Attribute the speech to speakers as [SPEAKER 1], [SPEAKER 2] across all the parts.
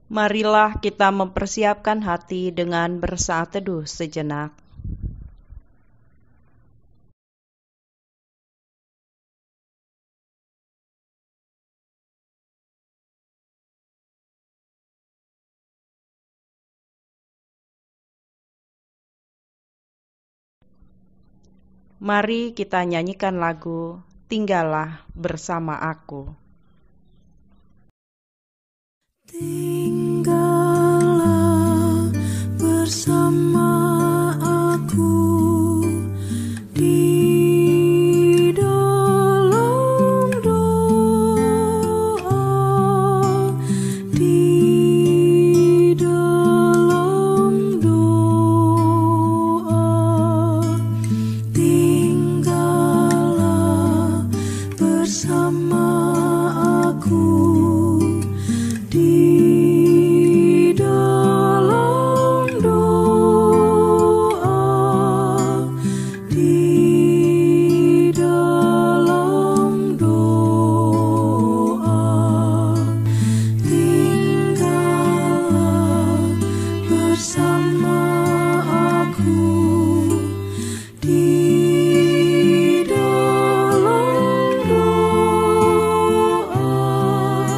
[SPEAKER 1] Marilah kita mempersiapkan hati dengan bersaat teduh sejenak. Mari kita nyanyikan lagu Tinggallah Bersama Aku.
[SPEAKER 2] Tinggallah bersama aku di dalam doa, di dalam doa. Tinggallah bersama aku di dalam doa, di dalam doa. Tinggallah bersama aku di dalam doa, di dalam doa.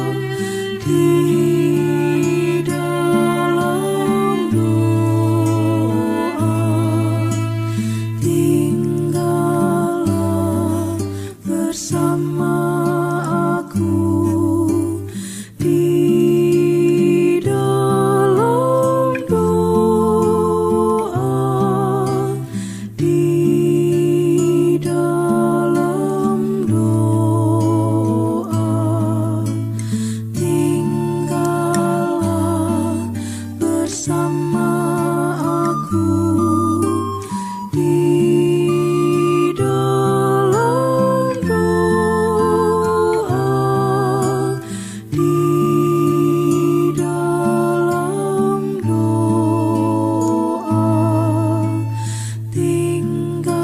[SPEAKER 2] Tinggallah bersama aku di dalam doa, di dalam doa. Tinggallah bersama aku di dalam doa, di dalam doa. Tinggallah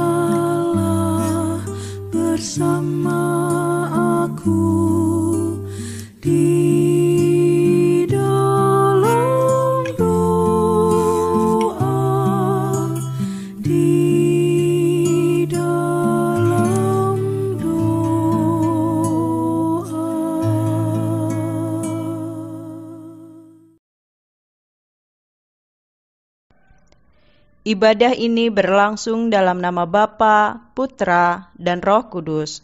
[SPEAKER 2] bersama aku di dalam doa, di dalam doa.
[SPEAKER 1] Ibadah ini berlangsung dalam nama Bapa, Putra, dan Roh Kudus.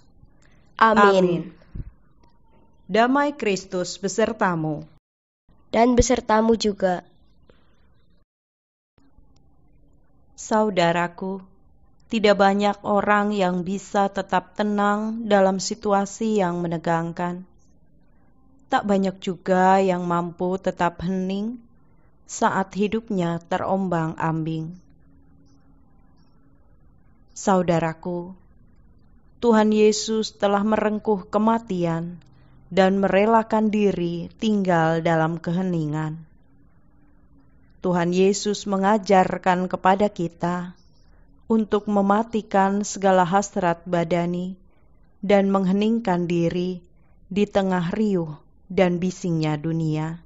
[SPEAKER 3] Amin.
[SPEAKER 1] Damai Kristus besertamu.
[SPEAKER 3] Dan besertamu juga.
[SPEAKER 1] Saudaraku, tidak banyak orang yang bisa tetap tenang dalam situasi yang menegangkan. Tak banyak juga yang mampu tetap hening saat hidupnya terombang-ambing. Saudaraku, Tuhan Yesus telah merengkuh kematian dan merelakan diri tinggal dalam keheningan. Tuhan Yesus mengajarkan kepada kita untuk mematikan segala hasrat badani dan mengheningkan diri di tengah riuh dan bisingnya dunia.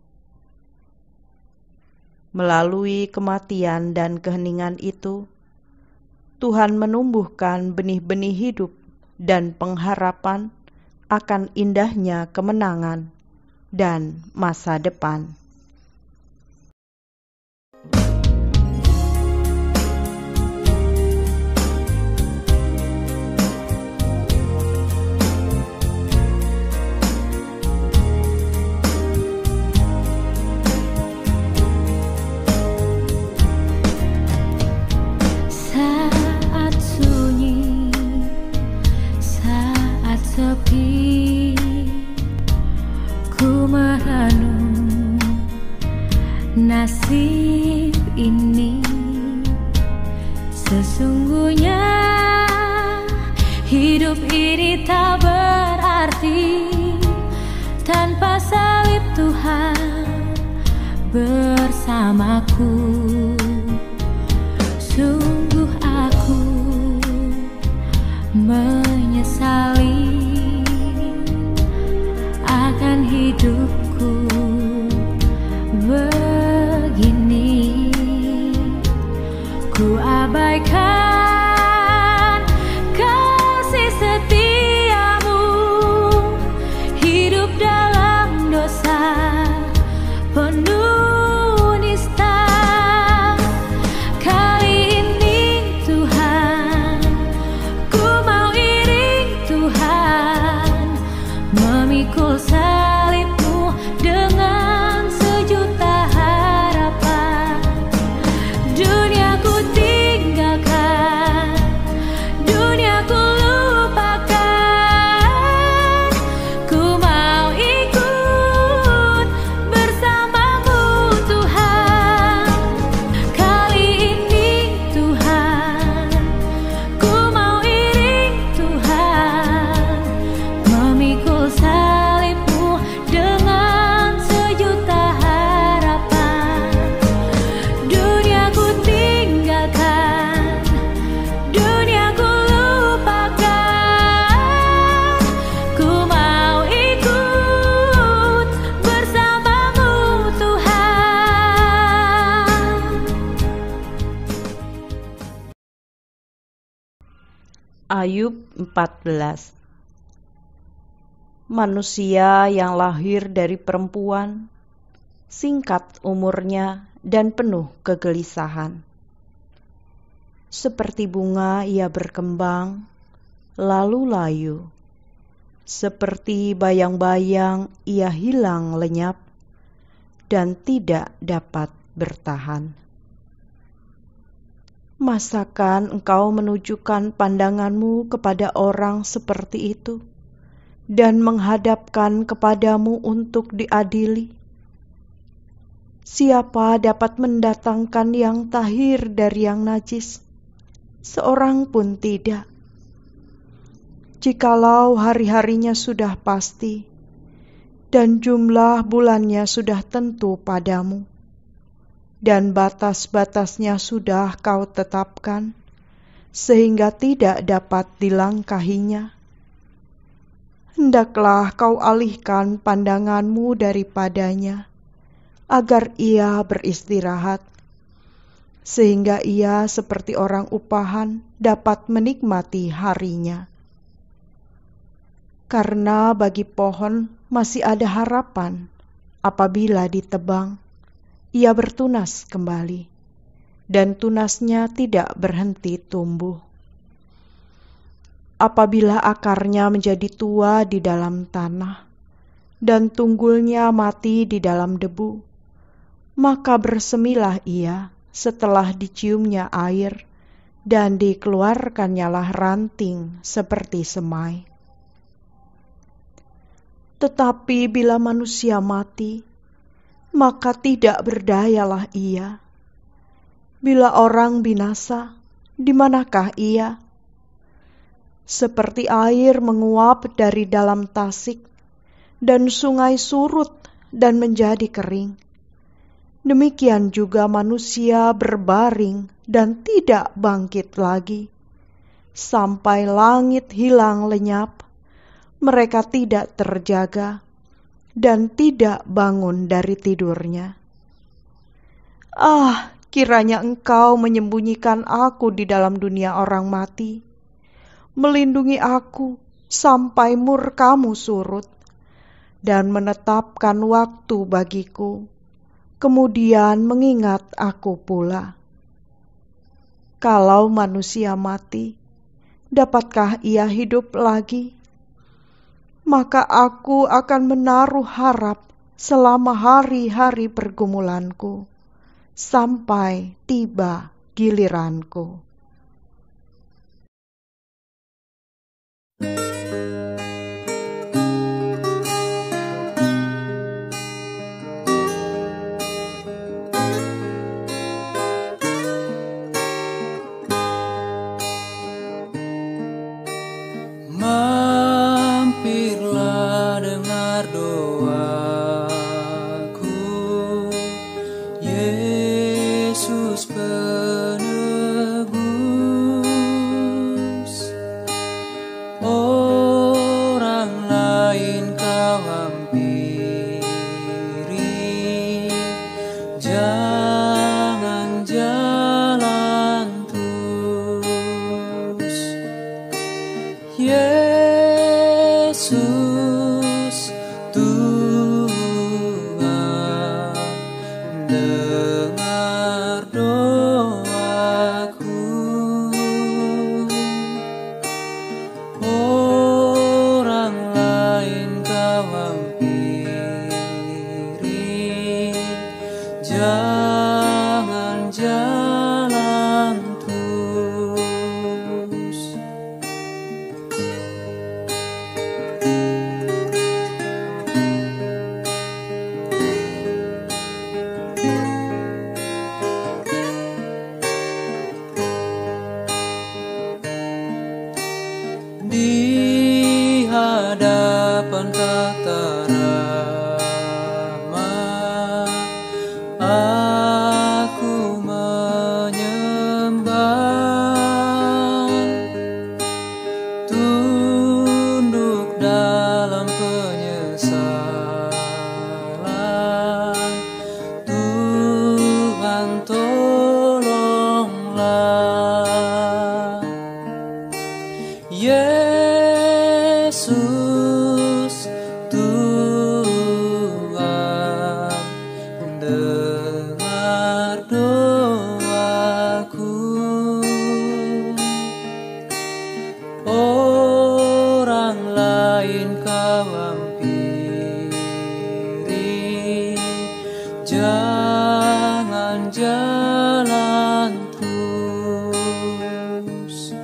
[SPEAKER 1] Melalui kematian dan keheningan itu, Tuhan menumbuhkan benih-benih hidup dan pengharapan akan indahnya kemenangan dan masa depan.
[SPEAKER 2] Saat sunyi, saat sepi, ku merenung nasib ini. Sesungguhnya hidup ini tak berarti tanpa salib Tuhan bersamaku. Sungguh aku menyesali akan hidupku ku abaikan kasih setiamu, hidup dalam dosa penuh nista. Kali ini Tuhan, ku mau iring Tuhan, memikul salib-Mu dengan sejuta harapan. Dunia ku tinggalkan, dunia ku lupakan, ku mau ikut bersamamu Tuhan. Kali ini Tuhan, ku mau iring Tuhan, memikul salib-Mu dengan sejuta harapan. Dunia ku tinggalkan, dunia ku lupakan, ku mau ikut bersamamu Tuhan.
[SPEAKER 1] Ayub 14. Manusia yang lahir dari perempuan, singkat umurnya dan penuh kegelisahan. Seperti bunga ia berkembang, lalu layu. Seperti bayang-bayang ia hilang lenyap dan tidak dapat bertahan. Masakan engkau menunjukkan pandanganmu kepada orang seperti itu dan menghadapkan kepadamu untuk diadili? Siapa dapat mendatangkan yang tahir dari yang najis? Seorang pun tidak. Jikalau hari-harinya sudah pasti dan jumlah bulannya sudah tentu padamu, dan batas-batasnya sudah kau tetapkan, sehingga tidak dapat dilangkahinya, hendaklah kau alihkan pandanganmu daripadanya, agar ia beristirahat, sehingga ia seperti orang upahan dapat menikmati harinya. Karena bagi pohon masih ada harapan, apabila ditebang, ia bertunas kembali, dan tunasnya tidak berhenti tumbuh. Apabila akarnya menjadi tua di dalam tanah, dan tunggulnya mati di dalam debu, maka bersemilah ia setelah diciumnya air, dan dikeluarkannyalah ranting seperti semai. Tetapi bila manusia mati, maka tidak berdayalah ia. Bila orang binasa, di manakah ia? Seperti air menguap dari dalam tasik, dan sungai surut dan menjadi kering. Demikian juga manusia berbaring dan tidak bangkit lagi. Sampai langit hilang lenyap, mereka tidak terjaga dan tidak bangun dari tidurnya. Ah, kiranya Engkau menyembunyikan aku di dalam dunia orang mati, melindungi aku sampai murka-Mu surut, dan menetapkan waktu bagiku, kemudian mengingat aku pula. Kalau manusia mati, dapatkah ia hidup lagi? Maka aku akan menaruh harap selama hari-hari pergumulanku, sampai tiba giliranku.
[SPEAKER 4] Mampirlah dengar doaku, Yesus penebus. Yesus, Tuhan, dengar doaku. Orang lain kau hampiri, jangan jalan terus. Di hadapan tata rahmat, aku menyembah, tunduk dalam penyesalan. Tuhan tolonglah. Yesus, Tuhan, dengar doaku. Orang lain kau hampiri, jangan jalan terus.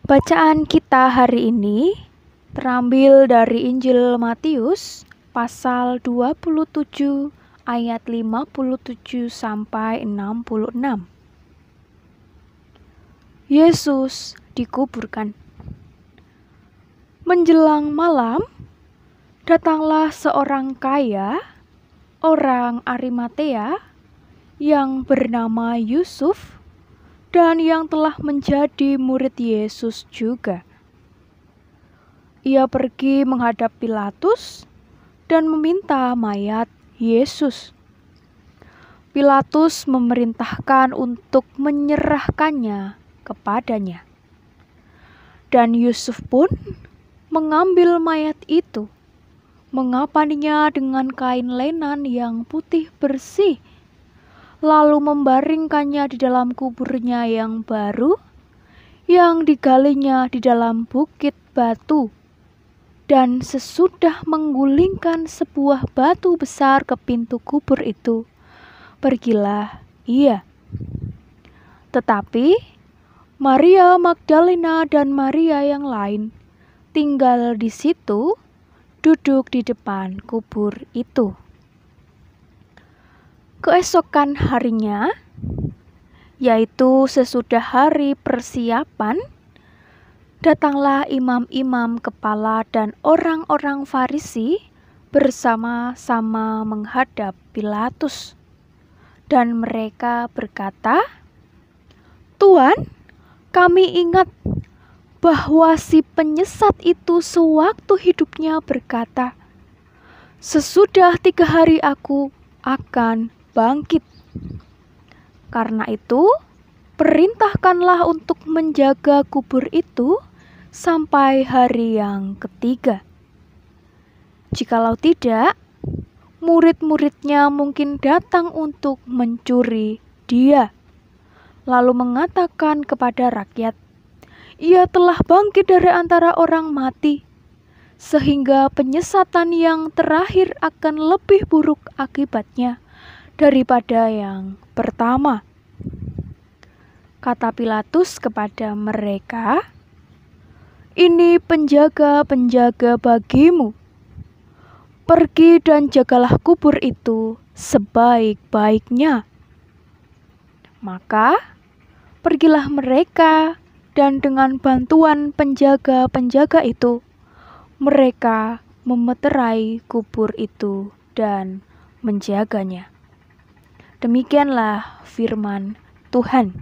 [SPEAKER 5] Bacaan kita hari ini terambil dari Injil Matius pasal 27 ayat 57 sampai 66. Yesus dikuburkan. Menjelang malam, datanglah seorang kaya, orang Arimatea, yang bernama Yusuf, dan yang telah menjadi murid Yesus juga. Ia pergi menghadap Pilatus dan meminta mayat Yesus. Pilatus memerintahkan untuk menyerahkannya kepadanya. Dan Yusuf pun mengambil mayat itu, mengapaninya dengan kain lenan yang putih bersih, lalu membaringkannya di dalam kuburnya yang baru, yang digalinya di dalam bukit batu. Dan sesudah menggulingkan sebuah batu besar ke pintu kubur itu, pergilah ia. Tetapi Maria Magdalena dan Maria yang lain tinggal di situ, duduk di depan kubur itu. Keesokan harinya, yaitu sesudah hari persiapan, datanglah imam-imam kepala dan orang-orang Farisi bersama-sama menghadap Pilatus. Dan mereka berkata, "Tuan, kami ingat bahwa si penyesat itu sewaktu hidupnya berkata, 'Sesudah 3 hari aku akan bangkit.' Karena itu, perintahkanlah untuk menjaga kubur itu sampai hari yang ketiga. Jikalau tidak, murid-muridnya mungkin datang untuk mencuri dia, lalu mengatakan kepada rakyat, 'Ia telah bangkit dari antara orang mati,' sehingga penyesatan yang terakhir akan lebih buruk akibatnya daripada yang pertama." Kata Pilatus kepada mereka, "Ini penjaga-penjaga bagimu. Pergi dan jagalah kubur itu sebaik-baiknya." Maka pergilah mereka, dan dengan bantuan penjaga-penjaga itu, mereka memeterai kubur itu dan menjaganya. Demikianlah firman Tuhan.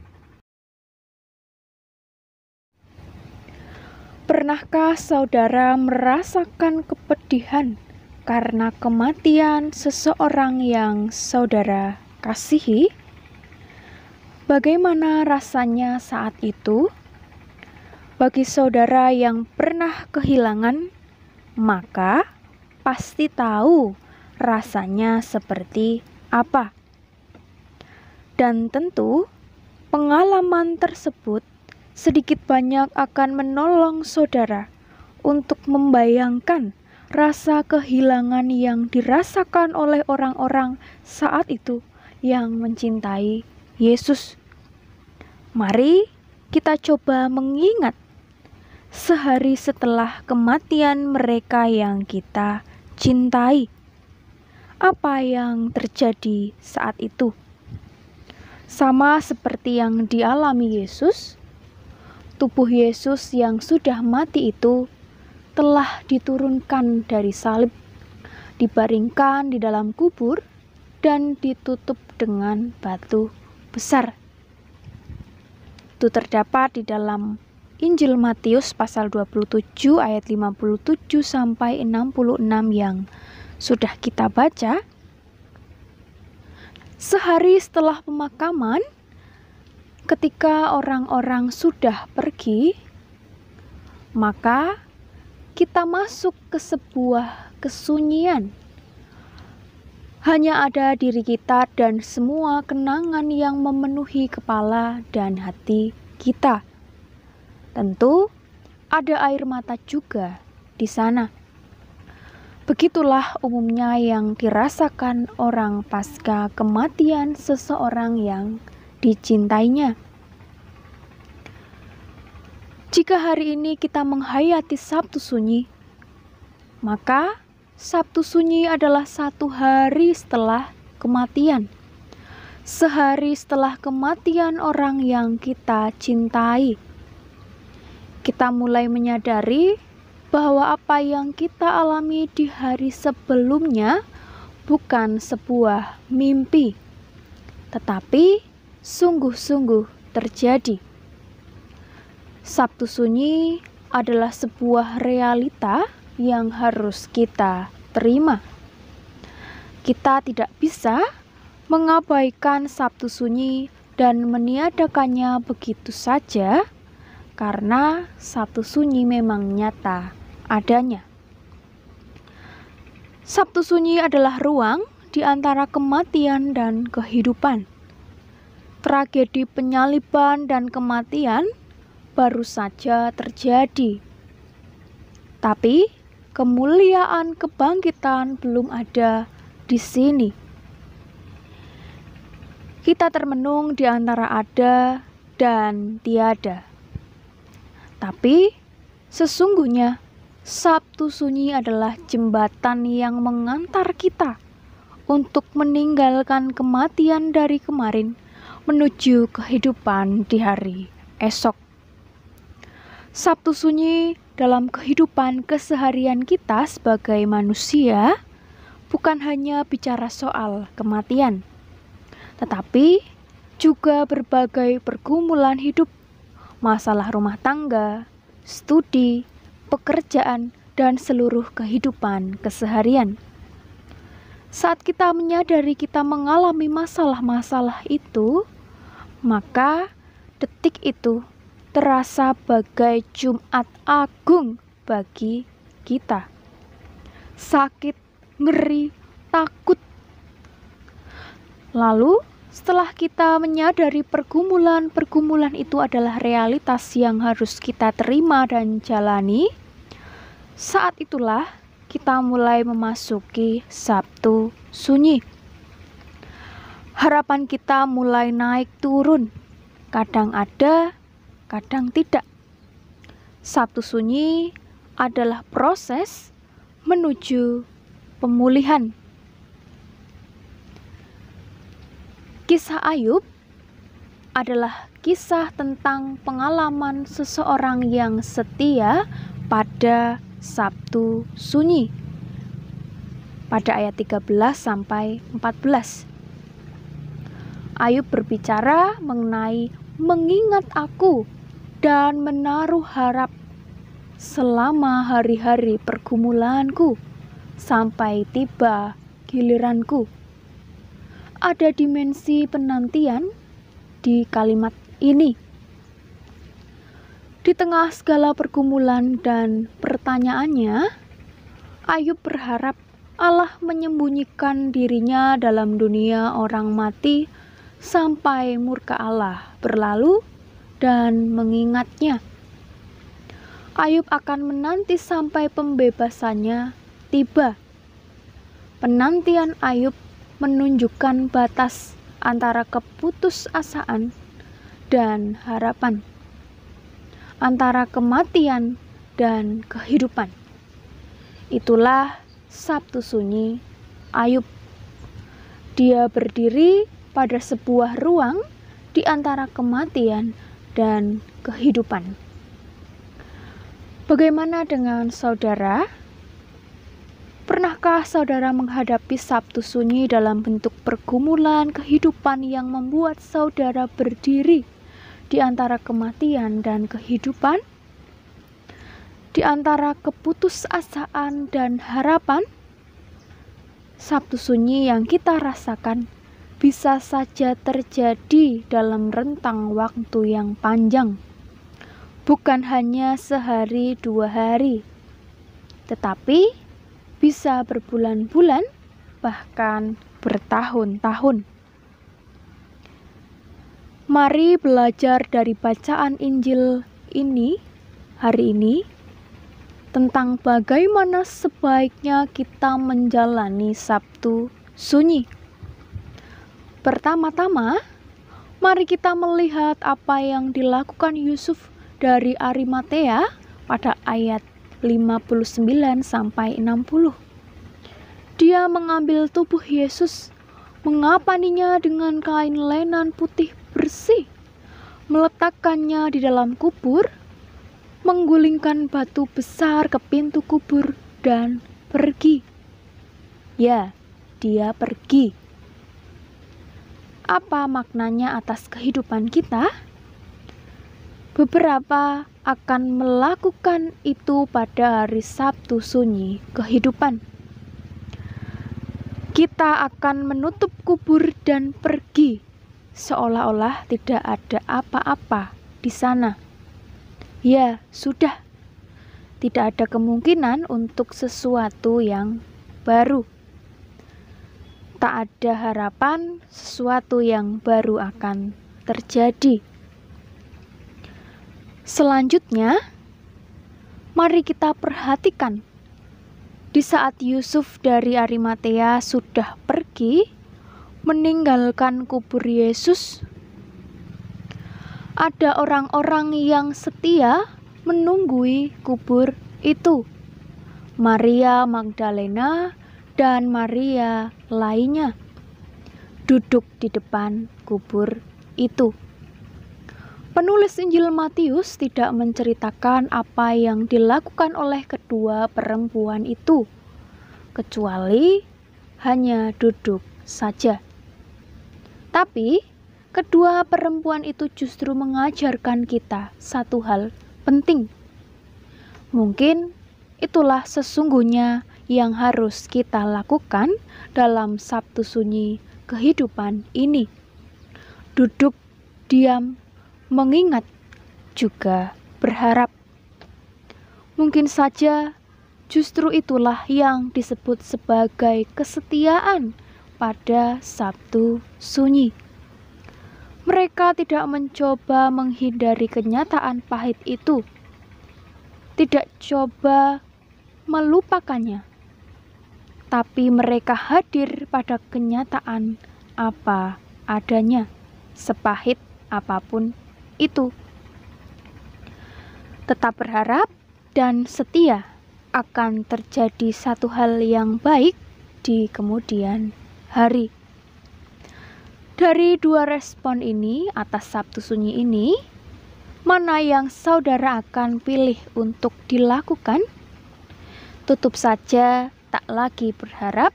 [SPEAKER 5] Pernahkah saudara merasakan kepedihan karena kematian seseorang yang saudara kasihi? Bagaimana rasanya saat itu? Bagi saudara yang pernah kehilangan, maka pasti tahu rasanya seperti apa. Dan tentu pengalaman tersebut sedikit banyak akan menolong saudara untuk membayangkan rasa kehilangan yang dirasakan oleh orang-orang saat itu yang mencintai Yesus. Mari kita coba mengingat sehari setelah kematian mereka yang kita cintai. Apa yang terjadi saat itu? Sama seperti yang dialami Yesus, tubuh Yesus yang sudah mati itu telah diturunkan dari salib, dibaringkan di dalam kubur, dan ditutup dengan batu besar. Itu terdapat di dalam Injil Matius pasal 27 ayat 57 sampai 66 yang sudah kita baca. Sehari setelah pemakaman, ketika orang-orang sudah pergi, maka kita masuk ke sebuah kesunyian. Hanya ada diri kita dan semua kenangan yang memenuhi kepala dan hati kita. Tentu ada air mata juga di sana. Begitulah umumnya yang dirasakan orang pasca kematian seseorang yang dicintainya. Jika hari ini kita menghayati Sabtu Sunyi, maka Sabtu Sunyi adalah satu hari setelah kematian. Sehari setelah kematian orang yang kita cintai. Kita mulai menyadari bahwa apa yang kita alami di hari sebelumnya bukan sebuah mimpi, tetapi sungguh-sungguh terjadi. Sabtu Sunyi adalah sebuah realita yang harus kita terima. Kita tidak bisa mengabaikan Sabtu Sunyi dan meniadakannya begitu saja, karena Sabtu Sunyi memang nyata adanya. Sabtu Sunyi adalah ruang di antara kematian dan kehidupan. Tragedi penyaliban dan kematian baru saja terjadi. Tapi kemuliaan kebangkitan belum ada di sini. Kita termenung di antara ada dan tiada. Tapi sesungguhnya Sabtu Sunyi adalah jembatan yang mengantar kita untuk meninggalkan kematian dari kemarin menuju kehidupan di hari esok. Sabtu Sunyi dalam kehidupan keseharian kita sebagai manusia bukan hanya bicara soal kematian, tetapi juga berbagai pergumulan hidup, masalah rumah tangga, studi, pekerjaan, dan seluruh kehidupan keseharian. Saat kita menyadari kita mengalami masalah-masalah itu, maka detik itu terasa bagai Jumat Agung bagi kita. Sakit, ngeri, takut. Lalu setelah kita menyadari pergumulan-pergumulan itu adalah realitas yang harus kita terima dan jalani, saat itulah kita mulai memasuki Sabtu Sunyi. Harapan kita mulai naik turun, kadang ada, kadang tidak. Sabtu Sunyi adalah proses menuju pemulihan. Kisah Ayub adalah kisah tentang pengalaman seseorang yang setia pada Sabtu Sunyi. Pada ayat 13 sampai 14. Ayub berbicara mengenai mengingat aku dan menaruh harap selama hari-hari pergumulanku sampai tiba giliranku. Ada dimensi penantian di kalimat ini. Di tengah segala pergumulan dan pertanyaannya, Ayub berharap Allah menyembunyikan dirinya dalam dunia orang mati sampai murka Allah berlalu dan mengingatnya. Ayub akan menanti sampai pembebasannya tiba. Penantian Ayub menunjukkan batas antara keputusasaan dan harapan, antara kematian dan kehidupan. Itulah Sabtu Sunyi Ayub. Dia berdiri pada sebuah ruang di antara kematian dan kehidupan. Bagaimana dengan saudara? Pernahkah saudara menghadapi Sabtu Sunyi dalam bentuk pergumulan kehidupan yang membuat saudara berdiri di antara kematian dan kehidupan? Di antara keputusasaan dan harapan? Sabtu Sunyi yang kita rasakan bisa saja terjadi dalam rentang waktu yang panjang, bukan hanya sehari 2 hari, tetapi bisa berbulan-bulan, bahkan bertahun-tahun. Mari belajar dari bacaan Injil ini hari ini tentang bagaimana sebaiknya kita menjalani Sabtu Sunyi. Pertama-tama, mari kita melihat apa yang dilakukan Yusuf dari Arimatea pada ayat 59 sampai 60. Dia mengambil tubuh Yesus, mengapaninya dengan kain lenan putih bersih, meletakkannya di dalam kubur, menggulingkan batu besar ke pintu kubur dan pergi. Ya, dia pergi. Apa maknanya atas kehidupan kita? Beberapa akan melakukan itu pada hari Sabtu Sunyi kehidupan. Kita akan menutup kubur dan pergi, seolah-olah tidak ada apa-apa di sana. Ya, sudah. Tidak ada kemungkinan untuk sesuatu yang baru. Tak ada harapan sesuatu yang baru akan terjadi. Selanjutnya, mari kita perhatikan di saat Yusuf dari Arimatea sudah pergi meninggalkan kubur Yesus, ada orang-orang yang setia menunggui kubur itu. Maria Magdalena dan Maria lainnya duduk di depan kubur itu. Penulis Injil Matius tidak menceritakan apa yang dilakukan oleh kedua perempuan itu, kecuali hanya duduk saja. Tapi kedua perempuan itu justru mengajarkan kita satu hal penting. Mungkin itulah sesungguhnya yang harus kita lakukan dalam Sabtu Sunyi kehidupan ini. Duduk diam, mengingat, juga berharap. Mungkin saja justru itulah yang disebut sebagai kesetiaan pada Sabtu Sunyi. Mereka tidak mencoba menghindari kenyataan pahit itu, tidak coba melupakannya, tapi mereka hadir pada kenyataan apa adanya, sepahit apapun itu. Tetap berharap dan setia akan terjadi satu hal yang baik di kemudian hari. Dari dua respon ini atas Sabtu Sunyi ini, mana yang saudara akan pilih untuk dilakukan? Tutup saja, tak lagi berharap,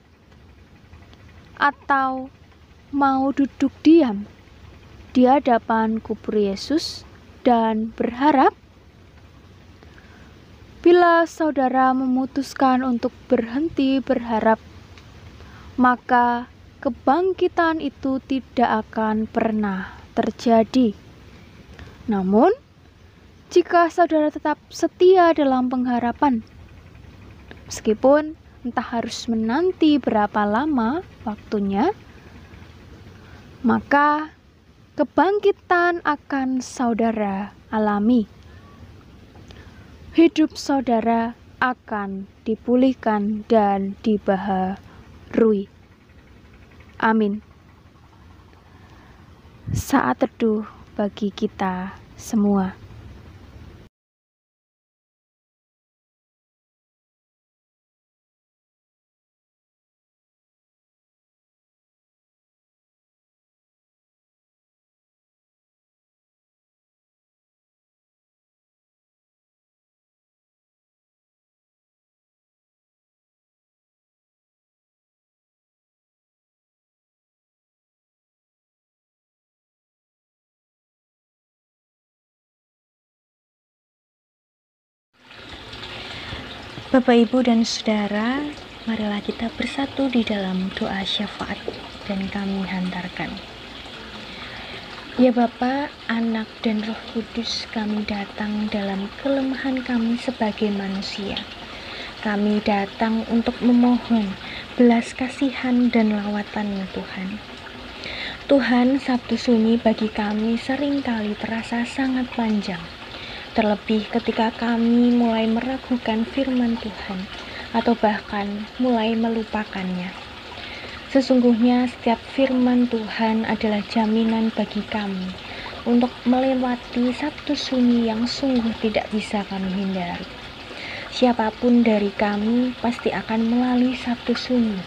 [SPEAKER 5] atau mau duduk diam di hadapan kubur Yesus dan berharap? Bila saudara memutuskan untuk berhenti berharap, maka kebangkitan itu tidak akan pernah terjadi. Namun, jika saudara tetap setia dalam pengharapan, meskipun entah harus menanti berapa lama waktunya, maka kebangkitan akan saudara alami. Hidup saudara akan dipulihkan dan dibaharui. Amin. Saat teduh bagi kita semua.
[SPEAKER 6] Bapak, Ibu, dan Saudara, marilah kita bersatu di dalam doa syafaat dan kami hantarkan. Ya Bapa, Anak, dan Roh Kudus, kami datang dalam kelemahan kami sebagai manusia. Kami datang untuk memohon belas kasihan dan lawatan-Mu Tuhan. Tuhan, Sabtu Sunyi bagi kami seringkali terasa sangat panjang. Terlebih ketika kami mulai meragukan firman Tuhan atau bahkan mulai melupakannya. Sesungguhnya setiap firman Tuhan adalah jaminan bagi kami untuk melewati Sabtu Sunyi yang sungguh tidak bisa kami hindari. Siapapun dari kami pasti akan melalui Sabtu Sunyi,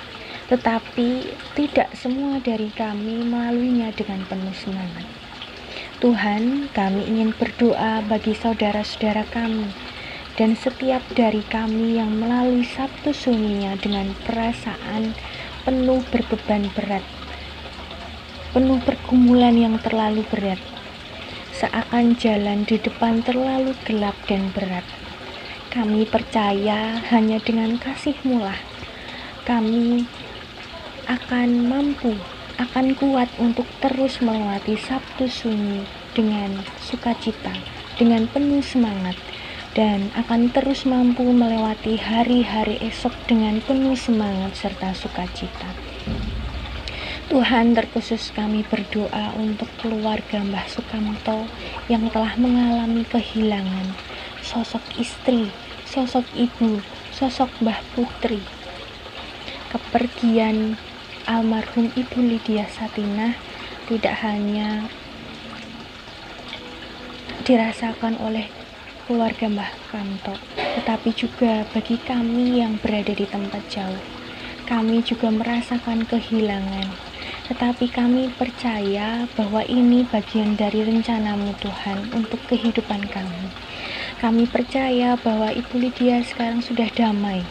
[SPEAKER 6] tetapi tidak semua dari kami melaluinya dengan penuh semangat. Tuhan, kami ingin berdoa bagi saudara-saudara kami dan setiap dari kami yang melalui Sabtu Sunyinya dengan perasaan penuh berbeban berat, penuh pergumulan yang terlalu berat, seakan jalan di depan terlalu gelap dan berat. Kami percaya hanya dengan kasih-Mu lah kami akan mampu, akan kuat untuk terus melewati Sabtu Sunyi dengan sukacita, dengan penuh semangat, dan akan terus mampu melewati hari-hari esok dengan penuh semangat serta sukacita. Tuhan, terkhusus kami berdoa untuk keluarga Mbah Sukamto yang telah mengalami kehilangan sosok istri, sosok ibu, sosok Mbah Putri. Kepergian almarhum Ibu Lydia Satinah tidak hanya dirasakan oleh keluarga Mbah Sukamto, tetapi juga bagi kami yang berada di tempat jauh. Kami juga merasakan kehilangan, tetapi kami percaya bahwa ini bagian dari rencana-Mu Tuhan untuk kehidupan kami. Kami percaya bahwa Ibu Lydia sekarang sudah damai,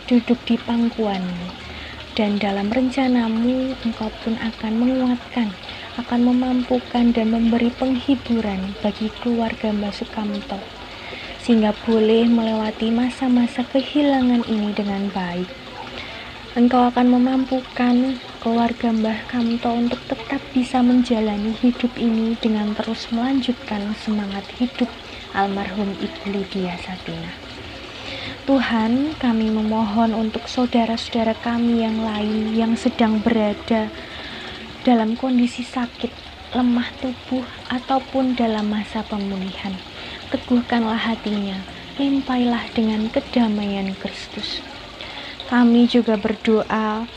[SPEAKER 6] duduk di pangkuan-Mu. Dan dalam rencana-Mu, Engkau pun akan menguatkan, akan memampukan dan memberi penghiburan bagi keluarga Mbah Sukamto, sehingga boleh melewati masa-masa kehilangan ini dengan baik. Engkau akan memampukan keluarga Mbah Kamto untuk tetap bisa menjalani hidup ini dengan terus melanjutkan semangat hidup almarhum Ibu Lydia Satinah. Tuhan, kami memohon untuk saudara-saudara kami yang lain yang sedang berada dalam kondisi sakit, lemah tubuh, ataupun dalam masa pemulihan. Teguhkanlah hatinya, limpailah dengan kedamaian Kristus. Kami juga berdoa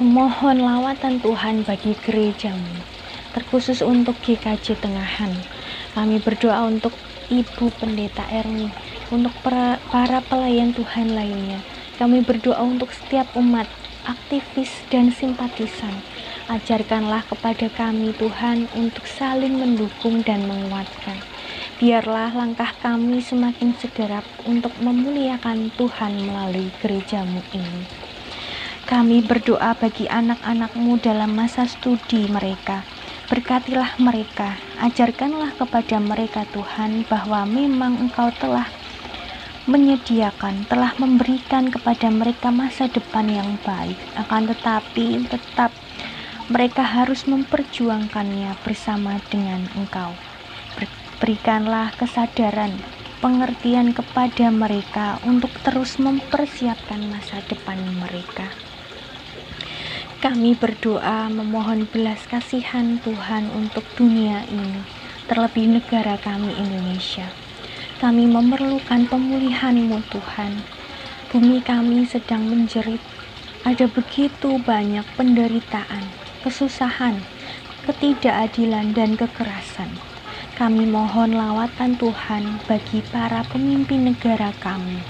[SPEAKER 6] memohon lawatan Tuhan bagi gereja-Mu, terkhusus untuk GKJ Tengahan. Kami berdoa untuk Ibu Pendeta Erni, untuk para pelayan Tuhan lainnya. Kami berdoa untuk setiap umat, aktivis dan simpatisan. Ajarkanlah kepada kami Tuhan untuk saling mendukung dan menguatkan. Biarlah langkah kami semakin segera untuk memuliakan Tuhan melalui gereja-Mu ini. Kami berdoa bagi anak-anak-Mu dalam masa studi mereka. Berkatilah mereka, ajarkanlah kepada mereka Tuhan bahwa memang Engkau telah menyediakan, telah memberikan kepada mereka masa depan yang baik. Akan tetapi tetap mereka harus memperjuangkannya bersama dengan Engkau. Berikanlah kesadaran, pengertian kepada mereka untuk terus mempersiapkan masa depan mereka. Kami berdoa memohon belas kasihan Tuhan untuk dunia ini, terlebih negara kami Indonesia. Kami memerlukan pemulihan-Mu Tuhan. Bumi kami sedang menjerit. Ada begitu banyak penderitaan, kesusahan, ketidakadilan, dan kekerasan. Kami mohon lawatan Tuhan bagi para pemimpin negara kami,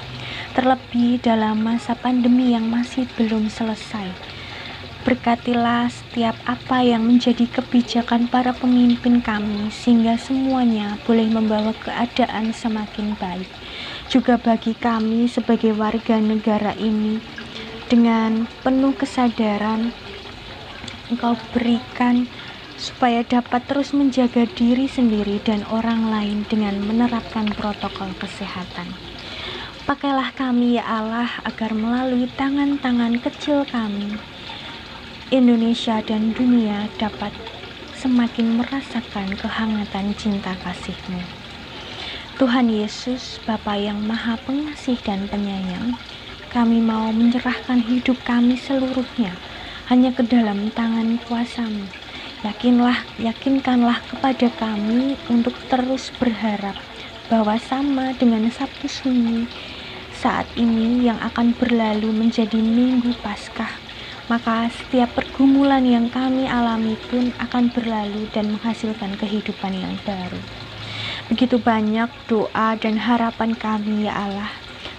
[SPEAKER 6] terlebih dalam masa pandemi yang masih belum selesai. Berkatilah setiap apa yang menjadi kebijakan para pemimpin kami, sehingga semuanya boleh membawa keadaan semakin baik. Juga bagi kami sebagai warga negara ini, dengan penuh kesadaran Engkau berikan supaya dapat terus menjaga diri sendiri dan orang lain dengan menerapkan protokol kesehatan. Pakailah kami ya Allah agar melalui tangan-tangan kecil kami, Indonesia dan dunia dapat semakin merasakan kehangatan cinta kasih-Mu. Tuhan Yesus, Bapa yang Maha Pengasih dan Penyayang, kami mau menyerahkan hidup kami seluruhnya hanya ke dalam tangan kuasa-Mu. Yakinkanlah kepada kami untuk terus berharap bahwa sama dengan Sabtu Sunyi saat ini yang akan berlalu menjadi Minggu Paskah, maka setiap pergumulan yang kami alami pun akan berlalu dan menghasilkan kehidupan yang baru. Begitu banyak doa dan harapan kami ya Allah.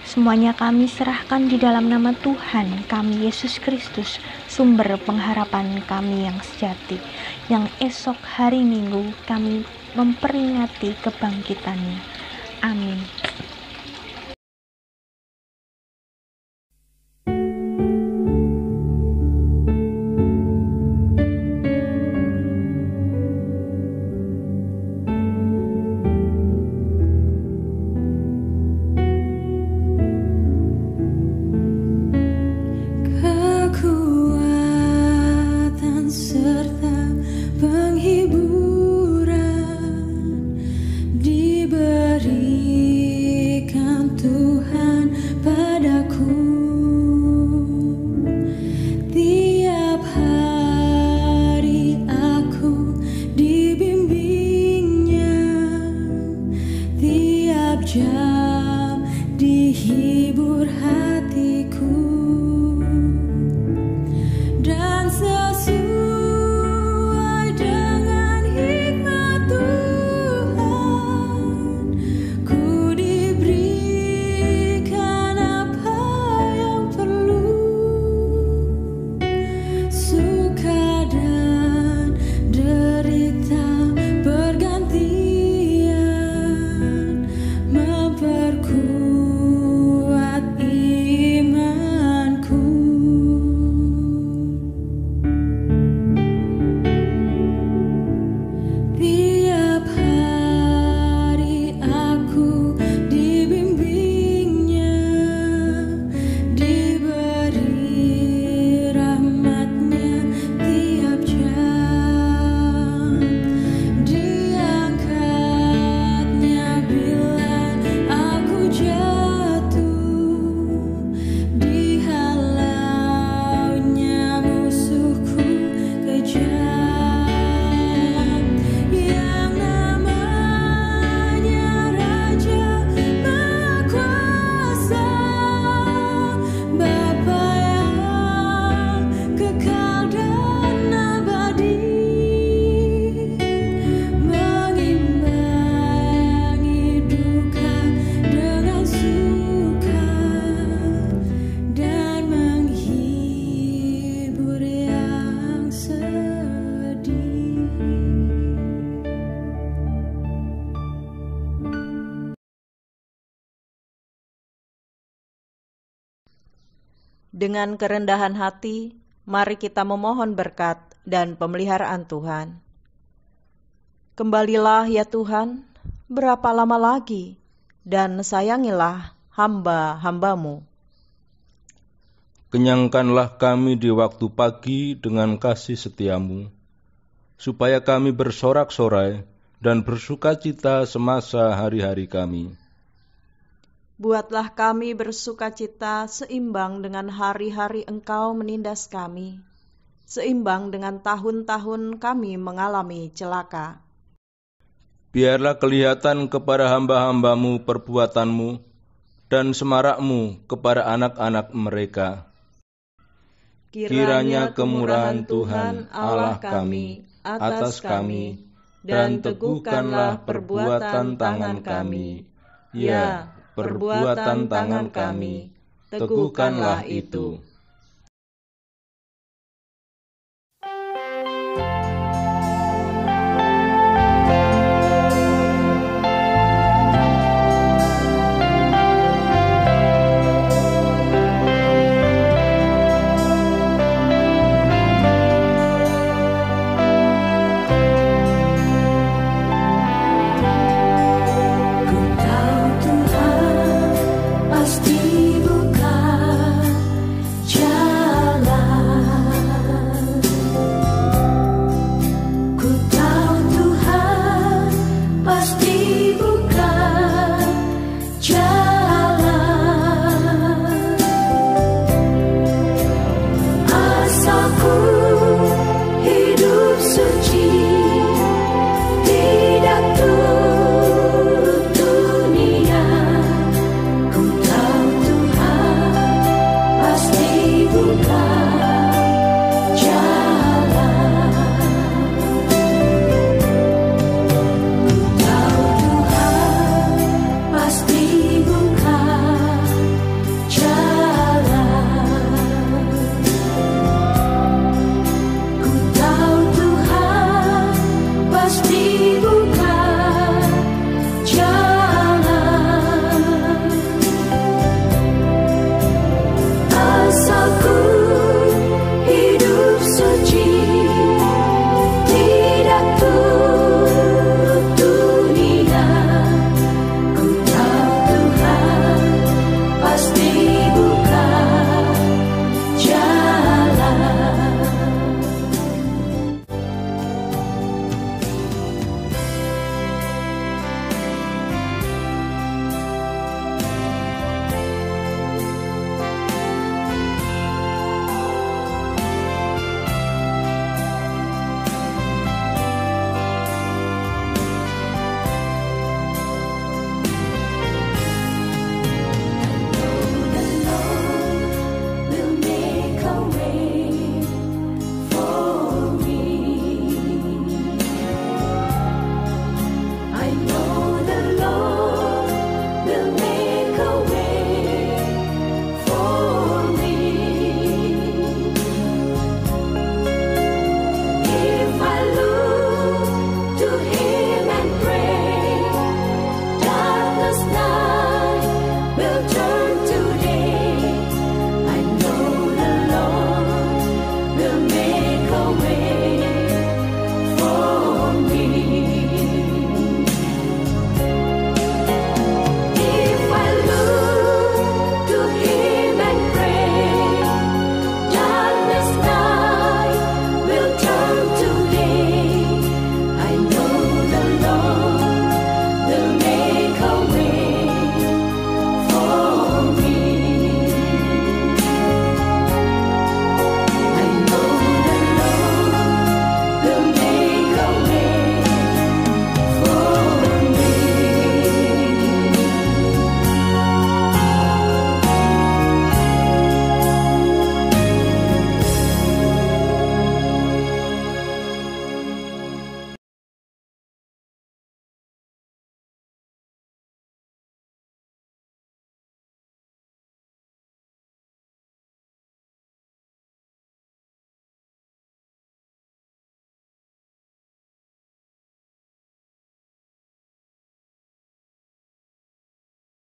[SPEAKER 6] Semuanya kami serahkan di dalam nama Tuhan kami Yesus Kristus, sumber pengharapan kami yang sejati, yang esok hari Minggu kami memperingati kebangkitannya. Amin.
[SPEAKER 2] Kekuatan serta penghiburan diberikan Tuhan padaku. Tiap hari aku dibimbingnya, tiap jam dihibur hatiku. Dan sesuai dengan hikmat Tuhan, ku diberikan apa yang perlu. Suka dan derita bergantian, memperkuat imanku.
[SPEAKER 1] Dengan kerendahan hati, mari kita memohon berkat dan pemeliharaan Tuhan. Kembalilah ya Tuhan, berapa lama lagi, dan sayangilah hamba-hambamu.
[SPEAKER 7] Kenyangkanlah kami di waktu pagi dengan kasih setiamu, supaya kami bersorak-sorai dan bersukacita semasa hari-hari kami.
[SPEAKER 1] Buatlah kami bersukacita seimbang dengan hari-hari Engkau menindas kami, seimbang dengan tahun-tahun kami mengalami celaka.
[SPEAKER 7] Biarlah kelihatan kepada hamba-hambamu perbuatanmu dan semarakmu kepada anak-anak mereka. Kiranya kemurahan Tuhan Allah kami atas kami, dan teguhkanlah perbuatan tangan kami. Ya, perbuatan tangan kami, teguhkanlah itu.